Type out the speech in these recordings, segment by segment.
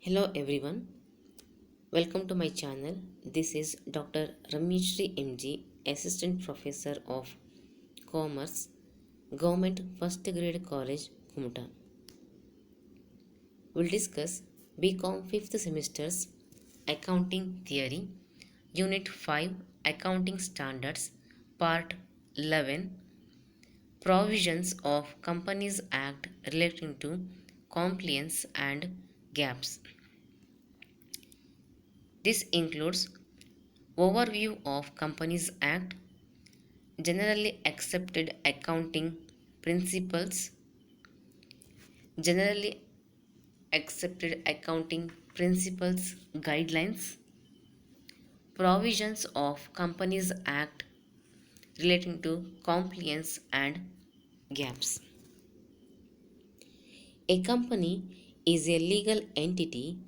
Hello everyone, welcome to my channel. This is Dr. Rameshri MG, Assistant Professor of Commerce, Government First Grade College, Kumuta. We'll discuss BCom 5th semester's Accounting Theory, Unit 5 Accounting Standards, Part 11 Provisions of Companies Act relating to compliance and gaps. This includes overview of Companies Act, generally accepted accounting principles, generally accepted accounting principles guidelines, provisions of Companies Act relating to compliance and gaps. A company is a legal entity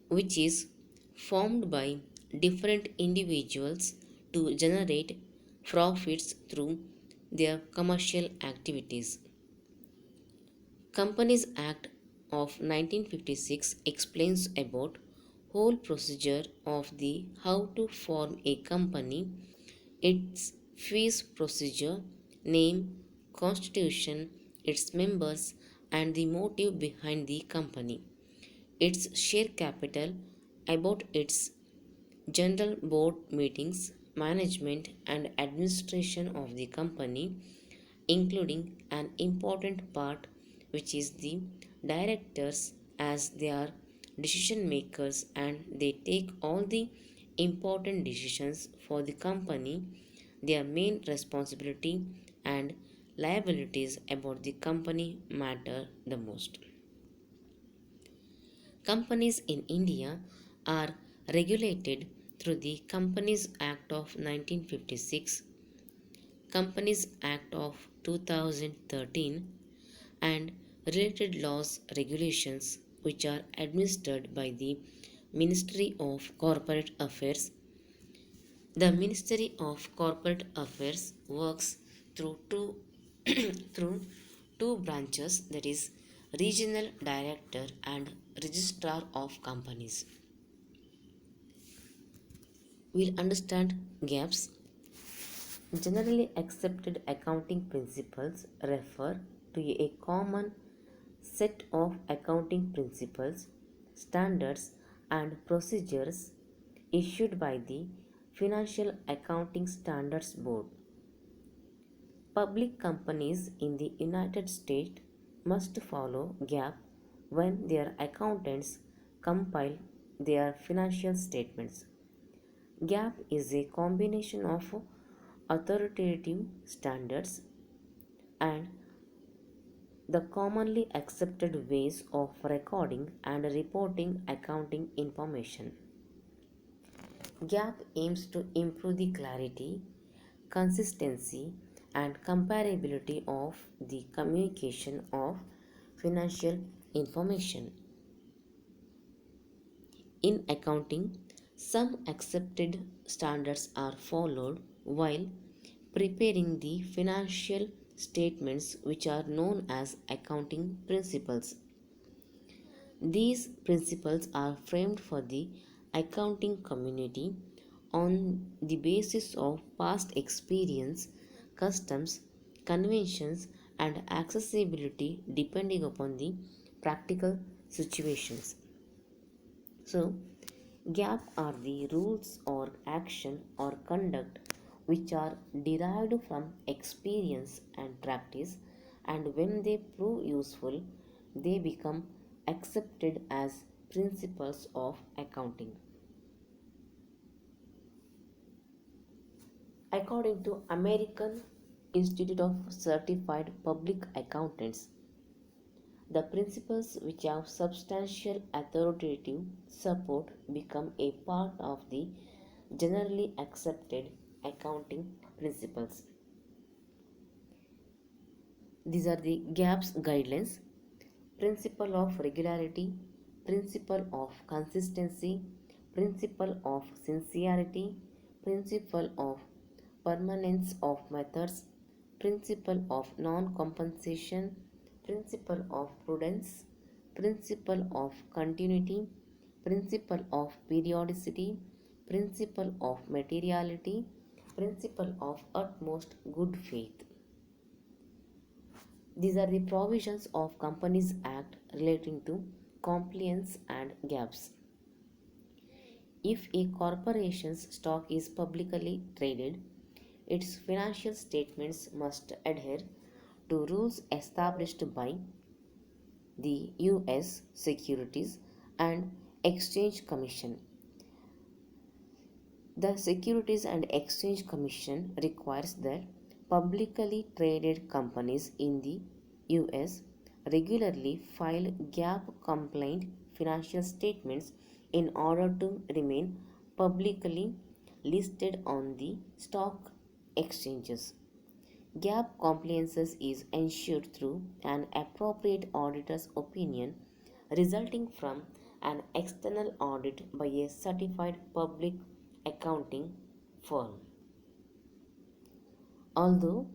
which is formed by different individuals to generate profits through their commercial activities. Companies Act of 1956 explains about whole procedure of the how to form a company, its fees procedure, name, constitution, its members and the motive behind the company, its share capital, about its general board meetings, management and administration of the company, including an important part which is the directors, as they are decision makers and they take all the important decisions for the company, their main responsibility and liabilities about the company matter the most. Companies in India are regulated through the Companies Act of 1956, Companies Act of 2013 and related laws regulations which are administered by the Ministry of Corporate Affairs. The Ministry of Corporate Affairs works through two through two branches, that is Regional Director and Registrar of Companies. We'll understand gaps. Generally accepted accounting principles refer to a common set of accounting principles, standards, and procedures issued by the Financial Accounting Standards Board. Public companies in the United States must follow GAAP when their accountants compile their financial statements. GAAP is a combination of authoritative standards and the commonly accepted ways of recording and reporting accounting information. GAAP aims to improve the clarity, consistency, and comparability of the communication of financial information. In accounting, some accepted standards are followed while preparing the financial statements, which are known as accounting principles. These principles are framed for the accounting community on the basis of past experience, customs, conventions, and accessibility depending upon the practical situations. So, gap are the rules or action or conduct which are derived from experience and practice, and when they prove useful, they become accepted as principles of accounting. According to American Institute of Certified Public Accountants, the principles which have substantial authoritative support become a part of the generally accepted accounting principles. These are the GAPS guidelines: principle of regularity, principle of consistency, principle of sincerity, principle of permanence of methods, principle of non compensation, principle of prudence, principle of continuity, principle of periodicity, principle of materiality, principle of utmost good faith. These are the provisions of Companies Act relating to compliance and gaps. If a corporation's stock is publicly traded, its financial statements must adhere to rules established by the US Securities and Exchange Commission. The Securities and Exchange Commission requires that publicly traded companies in the US regularly file GAAP compliant financial statements in order to remain publicly listed on the stock exchanges. GAAP compliance is ensured through an appropriate auditor's opinion resulting from an external audit by a certified public accounting firm. Although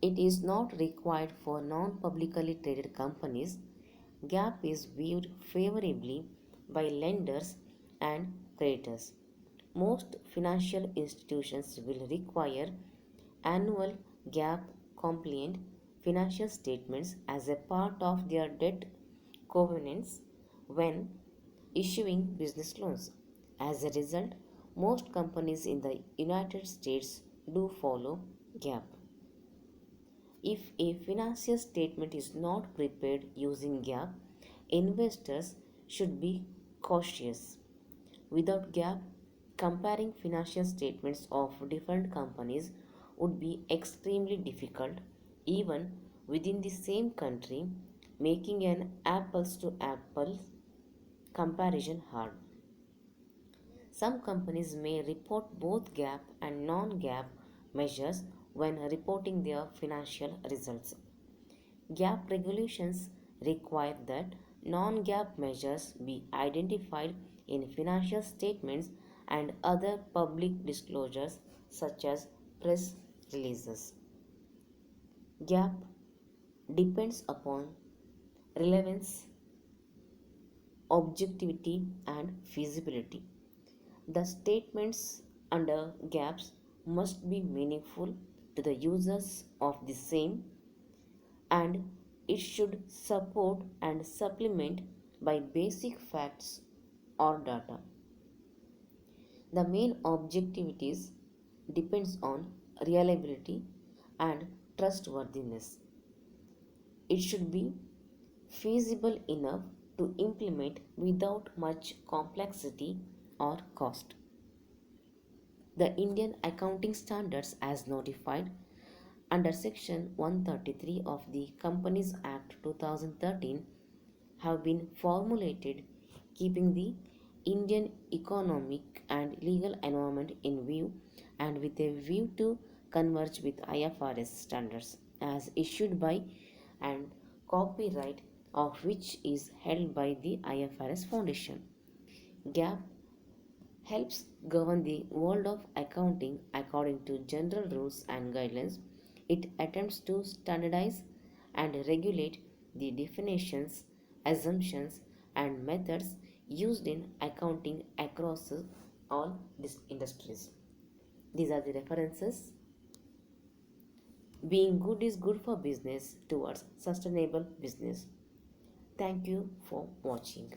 it is not required for non publicly traded companies, GAAP is viewed favorably by lenders and creditors. Most financial institutions will require annual GAAP compliant financial statements as a part of their debt covenants when issuing business loans. As a result, most companies in the United States do follow GAAP. If a financial statement is not prepared using GAAP, investors should be cautious. Without GAAP, comparing financial statements of different companies would be extremely difficult, even within the same country, making an apples to apples comparison hard. Some companies may report both GAAP and non GAAP measures when reporting their financial results. GAAP regulations require that non GAAP measures be identified in financial statements and other public disclosures such as press releases. GAAP depends upon relevance, objectivity, and feasibility. The statements under GAPs must be meaningful to the users of the same, and it should support and supplement by basic facts or data. The main objectivities depends on reliability and trustworthiness. It should be feasible enough to implement without much complexity or cost. The Indian Accounting Standards, as notified under Section 133 of the Companies Act 2013, have been formulated keeping the Indian economic and legal environment in view and with a view to converge with IFRS standards as issued by and copyright of which is held by the IFRS Foundation. GAAP helps govern the world of accounting according to general rules and guidelines. It attempts to standardize and regulate the definitions, assumptions, and methods used in accounting across all industries. These are the references. Being good is good for business towards sustainable business. Thank you for watching.